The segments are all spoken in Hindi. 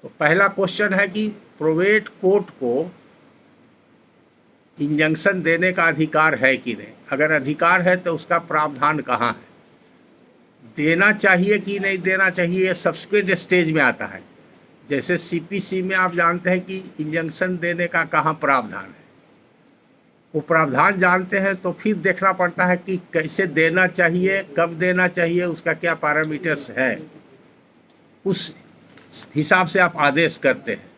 तो पहला क्वेश्चन है कि प्रोवेट कोर्ट को इंजंक्शन देने का अधिकार है कि नहीं। अगर अधिकार है तो उसका प्रावधान कहाँ है, देना चाहिए कि नहीं देना चाहिए, ये सब्सिक्वेंट स्टेज में आता है। जैसे सीपीसी में आप जानते हैं कि इंजंक्शन देने का कहाँ प्रावधान है, वो प्रावधान जानते हैं तो फिर देखना पड़ता है कि कैसे देना चाहिए, कब देना चाहिए, उसका क्या पैरामीटर्स है, उस हिसाब से आप आदेश करते हैं।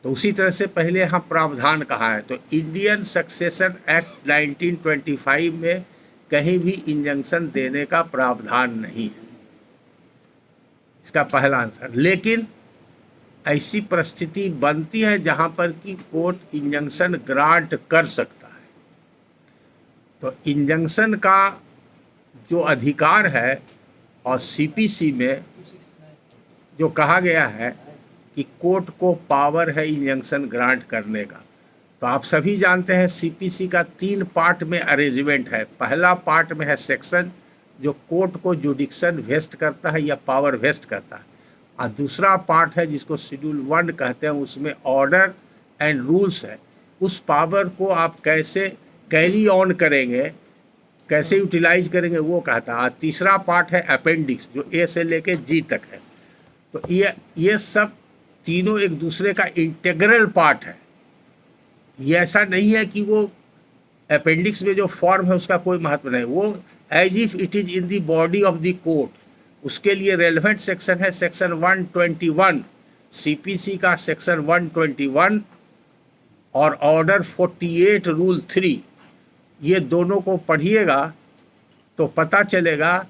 तो उसी तरह से पहले यहाँ प्रावधान कहाँ है, तो इंडियन सक्सेशन एक्ट 1925 में कहीं भी इंजंक्शन देने का प्रावधान नहीं है, इसका पहला आंसर। लेकिन ऐसी परिस्थिति बनती है जहाँ पर कि कोर्ट इंजंक्शन ग्रांट कर सकता है। तो इंजंक्शन का जो अधिकार है और सीपीसी में जो कहा गया है कि कोर्ट को पावर है इंजंक्शन ग्रांट करने का, तो आप सभी जानते हैं सीपीसी का 3 पार्ट में अरेंजमेंट है। पहला पार्ट में है सेक्शन जो कोर्ट को जुडिक्शन वेस्ट करता है या पावर वेस्ट करता है, और दूसरा पार्ट है जिसको शेड्यूल 1 कहते हैं, उसमें ऑर्डर एंड रूल्स है। उस पावर को आप कैसे कैरी ऑन करेंगे, कैसे यूटिलाइज करेंगे वो कहता है। तीसरा पार्ट है अपेंडिक्स जो ए से लेके जी तक है। तो ये सब तीनों एक दूसरे का इंटीग्रल पार्ट है। ये ऐसा नहीं है कि वो अपेंडिक्स में जो फॉर्म है उसका कोई महत्व नहीं, वो as if it is in the body of the court. उसके लिए रेलेवेंट सेक्शन है सेक्शन 121 सीपीसी का, सेक्शन 121 और ऑर्डर 48 रूल 3। ये दोनों को पढ़िएगा तो पता चलेगा,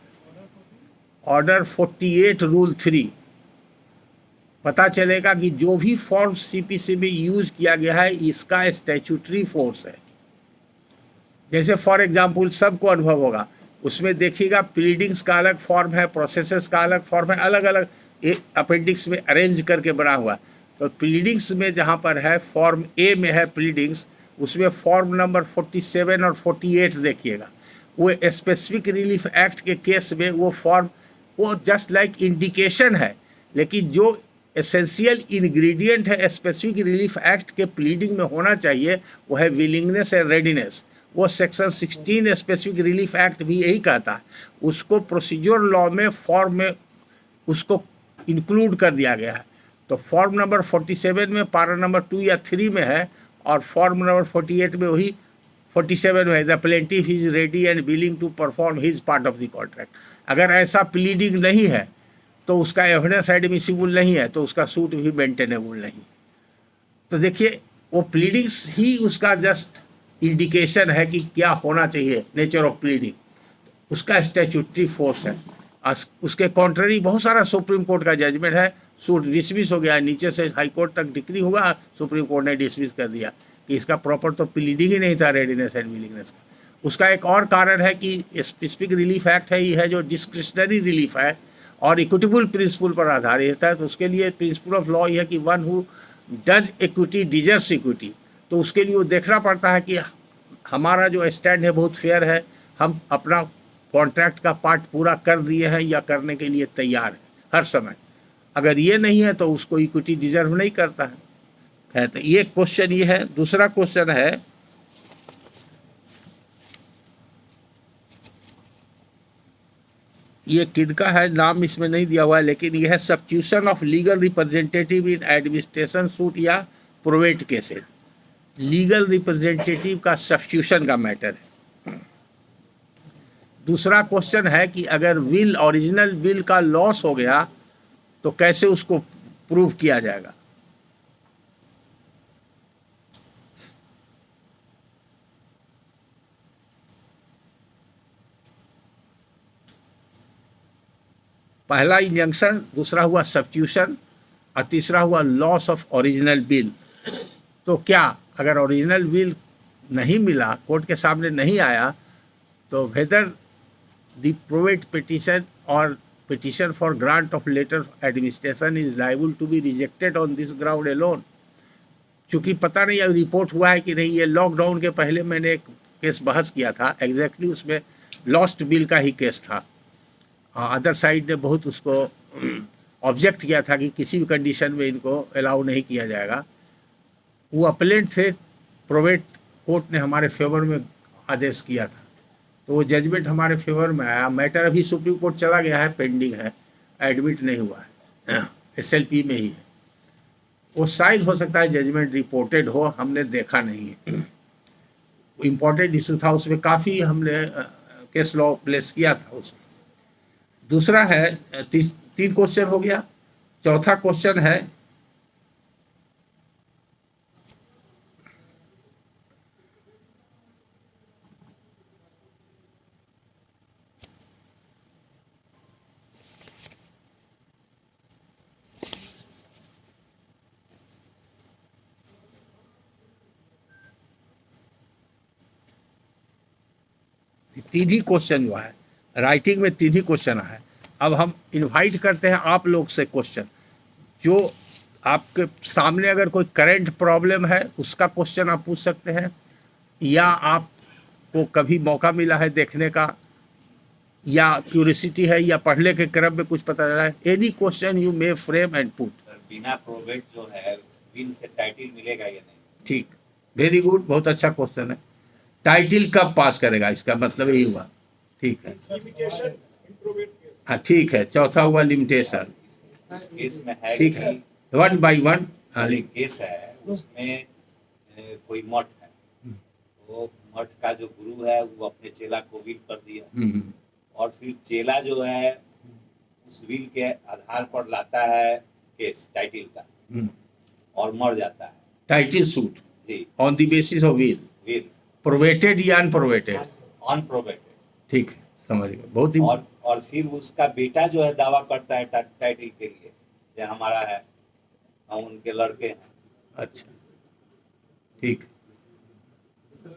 ऑर्डर 48 रूल 3 पता चलेगा कि जो भी फॉर्म सीपीसी में यूज किया गया है इसका स्टैट्यूटरी फोर्स है। जैसे फॉर एग्जांपल सबको अनुभव होगा, उसमें देखिएगा प्लीडिंग्स का अलग फॉर्म है, प्रोसेसेस का अलग फॉर्म है, अलग अलग एक अपेंडिक्स में अरेंज करके बना हुआ। तो प्लीडिंग्स में जहाँ पर है फॉर्म ए में है प्लीडिंग्स, उसमें फॉर्म नंबर 47 और 48 देखिएगा। वो स्पेसिफिक रिलीफ एक्ट के केस में वो फॉर्म वो जस्ट लाइक इंडिकेशन है, लेकिन जो एसेंशियल इंग्रेडिएंट है स्पेसिफिक रिलीफ एक्ट के प्लीडिंग में होना चाहिए वो है विलिंगनेस एंड रेडीनेस। वो सेक्शन 16 स्पेसिफिक रिलीफ एक्ट भी यही कहता है, उसको प्रोसीजर लॉ में फॉर्म में उसको इंक्लूड कर दिया गया है। तो फॉर्म नंबर 47 में पारा नंबर 2 या 3 में है, और फॉर्म नंबर 48 में वही 47 में है, the plaintiff is ready and willing to perform his part of the contract. अगर ऐसा प्लीडिंग नहीं है तो उसका एविडेंस एडमिसिबल नहीं है, तो उसका सूट भी मेंटेनेबल नहीं। तो देखिए वो प्लीडिंग्स ही उसका जस्ट इंडिकेशन है कि क्या होना चाहिए, नेचर ऑफ प्लीडिंग, उसका स्टैट्यूटरी फोर्स है। उसके कॉन्ट्ररी बहुत सारा सुप्रीम कोर्ट का जजमेंट है, सूट डिसमिस हो गया, नीचे से हाई कोर्ट तक डिक्री हुआ, सुप्रीम कोर्ट ने डिसमिस कर दिया कि इसका प्रॉपर तो प्लीडिंग ही नहीं था रेडीनेस एंड विलिंगनेस का। उसका एक और कारण है कि स्पेसिफिक रिलीफ एक्ट है, ये है जो डिस्क्रिशनरी रिलीफ है और इक्विटेबल प्रिंसिपल पर आधारित है। तो उसके लिए प्रिंसिपल ऑफ लॉ यह है कि one who does equity deserves equity. तो उसके लिए वो देखना पड़ता है कि हमारा जो स्टैंड है बहुत फेयर है, हम अपना कॉन्ट्रैक्ट का पार्ट पूरा कर दिए हैं या करने के लिए तैयार है हर समय। अगर ये नहीं है तो उसको इक्विटी डिजर्व नहीं करता है। खैर, तो ये क्वेश्चन ये है। दूसरा क्वेश्चन है, ये किनका है नाम इसमें नहीं दिया हुआ है, लेकिन यह है substitution of legal representative in administration suit या प्रोवेट केसेस। लीगल रिप्रेजेंटेटिव का सब्स्टिट्यूशन का मैटर है। दूसरा क्वेश्चन है कि अगर विल ओरिजिनल विल का लॉस हो गया तो कैसे उसको प्रूव किया जाएगा। पहला इंजंक्शन, दूसरा हुआ सब्स्टिट्यूशन और तीसरा हुआ लॉस ऑफ ओरिजिनल विल। तो क्या अगर ओरिजिनल विल नहीं मिला, कोर्ट के सामने नहीं आया, तो वेदर द प्रोवेट पिटीशन और petition for grant of letter of administration is liable to be rejected on this ground alone. चूँकि पता नहीं अब रिपोर्ट हुआ है कि नहीं, ये लॉकडाउन के पहले मैंने एक केस बहस किया था, एग्जैक्टली उसमें लॉस्ट बिल का ही केस था। अदर साइड ने बहुत उसको ऑब्जेक्ट किया था कि किसी भी कंडीशन में इनको अलाउ नहीं किया जाएगा, वो अपलेंट थे, प्रोवेट कोर्ट ने हमारे फेवर में आदेश किया था, तो वो जजमेंट हमारे फेवर में आया। मैटर अभी सुप्रीम कोर्ट चला गया है, पेंडिंग है, एडमिट नहीं हुआ है, SLP में ही है। वो शायद हो सकता है जजमेंट रिपोर्टेड हो, हमने देखा नहीं है। इम्पोर्टेंट इशू था, उसमें काफ़ी हमने केस लॉ प्लेस किया था उसमें। दूसरा है 3 क्वेश्चन हो गया। चौथा क्वेश्चन है तीन ही क्वेश्चन जो है, राइटिंग में 3 ही क्वेश्चन है। अब हम इनवाइट करते हैं आप लोग से क्वेश्चन, जो आपके सामने अगर कोई करंट प्रॉब्लम है उसका क्वेश्चन आप पूछ सकते हैं, या आपको कभी मौका मिला है देखने का, या क्यूरियोसिटी है, या पढ़ने के क्रम में कुछ पता चला है, any question you may frame and put. बिना प्रोवेट जो है विल से टाइटल मिलेगा या नहीं? ठीक, वेरी गुड, बहुत अच्छा क्वेश्चन है। टाइटल कब पास करेगा, इसका मतलब यही हुआ। ठीक है, हाँ ठीक है। चौथा हुआ लिमिटेशन। इस केस में है ठीक है, 1 by 1। हाँ, एक केस है उसमें कोई मठ है, वो मठ का जो गुरु है वो अपने चेला को विल कर दिया, और फिर चेला जो है उस विल के आधार पर लाता है केस टाइटल का और मर जाता है। Title suit ji, on the basis of will, probated या अनप्रोवेटेड? अनप्रोवेटेड। ठीक है, समझ गए, बहुत ही। और फिर उसका बेटा जो है दावा करता है टाइटल के लिए, ये हमारा है, हम उनके लड़के हैं। अच्छा, ठीक।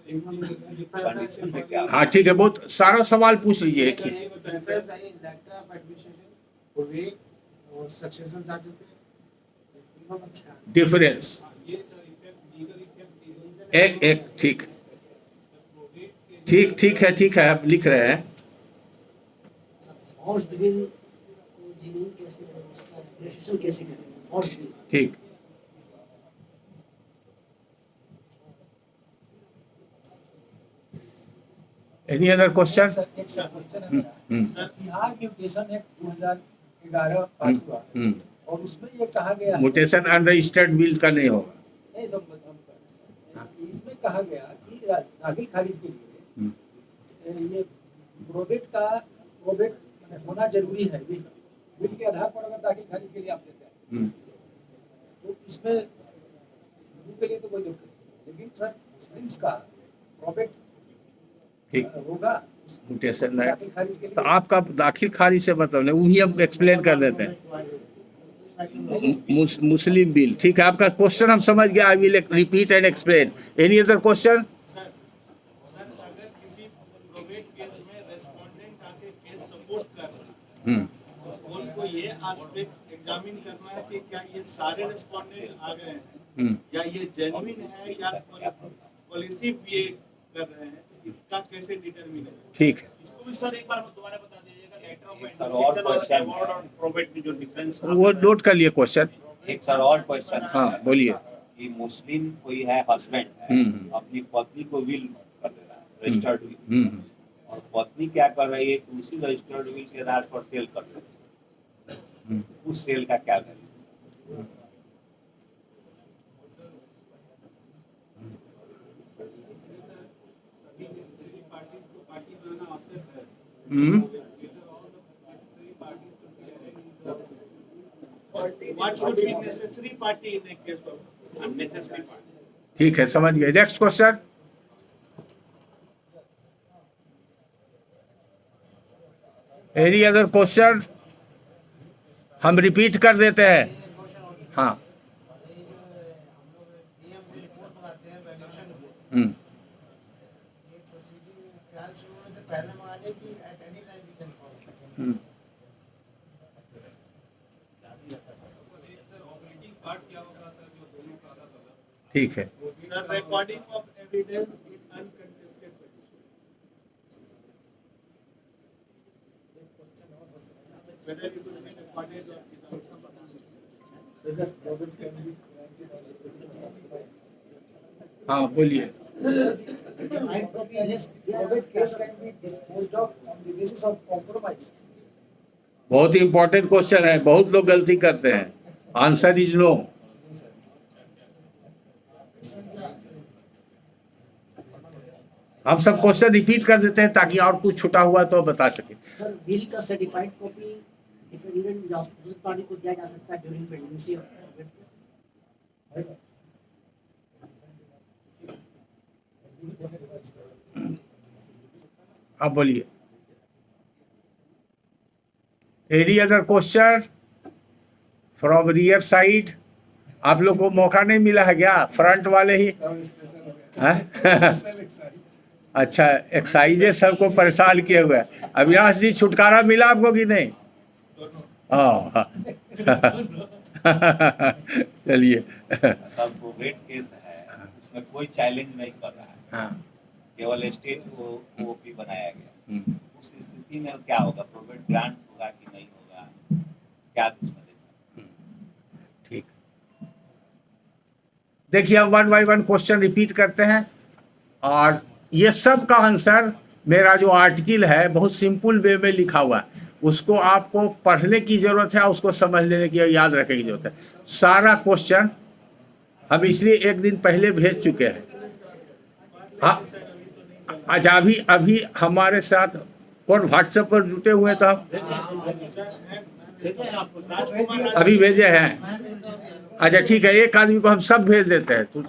कंडीशन में क्या? हाँ ठीक है, बहुत सारा सवाल पूछ लीजिए। डिफरेंस एक ठीक ठीक ठीक है, ठीक है, आप लिख रहे हैं। ठीक, any other question? Sir question है मेरा। सर बिहार म्यूटेशन एक्ट 2011 पास हुआ और उसमें ये कहा गया म्यूटेशन अनरजिस्टर्ड विल का नहीं होगा। नहीं, इसमें कहा गया कि दाखिल खारिज के लिए ये प्रोवेट होना जरूरी है। विल के आधार पर अगर दाखिल खारिज के लिए आप देते हैं तो इसमें हिंदू के लिए तो कोई दिक्कत नहीं, लेकिन सर मुस्लिम्स का प्रोवेट होगा म्यूटेशन है, तो आपका दाखिल खारिज से मतलब नहीं, वही हम एक्सप्लेन कर देते हैं। मुस्लिम बिल, ठीक है, आपका क्वेश्चन हम समझ गए। I will repeat and explain. Any other question? Sir अगर किसी प्रोवेट केस में रेस्पोंडेंट आके केस सपोर्ट कर रहा है तो उनको ये एस्पेक्ट एग्जामिन करना है कि क्या ये सारे रेस्पोंडेंट आ गए हैं या ये जेन्युइन है या पॉलिसी ये कर रहे हैं, इसका कैसे डिटरमिनेशन? ठीक है, इसको भी सर एक बार दोबारा बता दीजिएगा। लेटर ऑफ सर और क्वेश्चन और प्रोवेट में जो डिफरेंस वो नोट कर लिए क्वेश्चन। एक सर और क्वेश्चन। हाँ बोलिए। कि मुस्लिम कोई है हस्बैंड है, अपनी पत्नी को विल कर दे रहा है, रजिस्टर्ड विल, और पत्नी क्या कर रही है कि उसी रजिस्टर्ड विल के आधार पर सेल कर रही है, उस सेल का क्या value? What should be necessary party in a case of unnecessary party? ठीक है, समझ गए। Next question. Any other question? हम रिपीट कर देते हैं। हाँ, ठीक है। Sir, recording of evidence in uncontested petition. Whether it will be recorded or without. whether probate can be granted or हाँ बोलिए। certified copy yes, probate case can be disposed of on the basis of compromise. बहुत इंपॉर्टेंट क्वेश्चन है, बहुत लोग गलती करते हैं। Answer is no. हम सब क्वेश्चन रिपीट कर देते हैं ताकि और कुछ छूटा हुआ तो बता सके। सर विल का सर्टिफाइड कॉपी डिफेंडेंट या अपोजिट पार्टी को दिया जा सकता है during pendency of probate case. अब बोलिए। Any other question from rear side? आप लोग को मौका नहीं मिला है क्या? फ्रंट वाले ही हैं? अच्छा, एक्साइजेस सबको परेशान किए हुए हैं। अविनाश जी छुटकारा मिला आपको कि नहीं? हाँ चलिए। सब प्रोबेट केस है, उसमें कोई चैलेंज नहीं कर रहा है, हाँ केवल स्टेट को ओपी बनाया गया। उस स्थिति में क्या होगा, प्रोबेट ग्रांट होगा कि नहीं होगा, क्या उसमें ठीक। देखिए हम 1 बाय 1 क्वेश्चन रिपीट करते हैं और ये सब का आंसर मेरा जो आर्टिकल है बहुत सिंपल वे में लिखा हुआ है, उसको आपको पढ़ने की जरूरत है, उसको समझ लेने की, याद रखने की जरूरत है। सारा क्वेश्चन हम इसलिए एक दिन पहले भेज चुके हैं। हाँ अच्छा, अभी हमारे साथ कौन व्हाट्सएप पर जुटे हुए हैं? तो हम अभी भेजे हैं। अच्छा ठीक है, एक आदमी को हम सब भेज देते हैं। तो